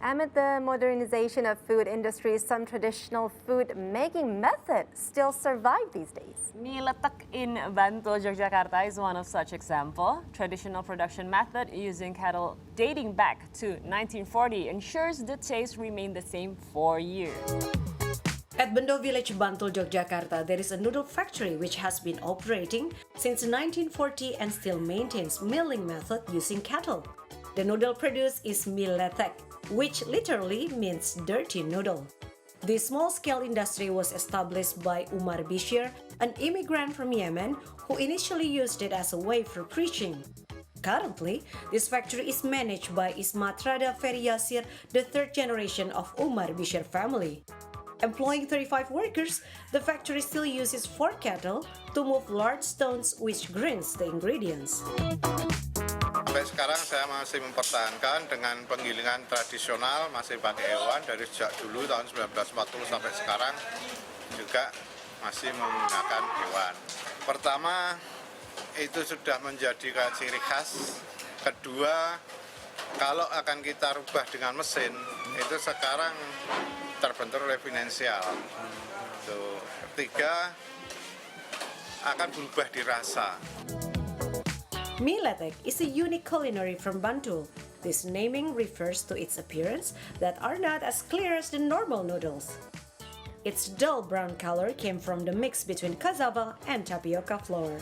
Amid the modernization of food industries, some traditional food making methods still survive these days. Mie Lethek in Bantul, Yogyakarta is one of such example. Traditional production method using cattle dating back to 1940 ensures the taste remain the same for years. At Bendo village, Bantul, Yogyakarta, there is a noodle factory which has been operating since 1940 and still maintains milling method using cattle. The noodle produced is Mie Lethek, which literally means dirty noodle. This small-scale industry was established by Umar Bishir, an immigrant from Yemen who initially used it as a way for preaching. Currently, this factory is managed by Ismatrada Feri Yasir, the third generation of Umar Bishir family. Employing 35 workers, the factory still uses 4 cattle to move large stones which grinds the ingredients. Sampai sekarang saya masih mempertahankan dengan penggilingan tradisional, masih pakai hewan dari sejak dulu tahun 1940 sampai sekarang juga masih menggunakan hewan. Pertama, itu sudah menjadi ciri khas. Kedua, kalau akan kita rubah dengan mesin, itu sekarang terbentur oleh finansial. Ketiga, akan berubah di rasa. Mie Lethek is a unique culinary from Bantul. This naming refers to its appearance that are not as clear as the normal noodles. Its dull brown color came from the mix between cassava and tapioca flour.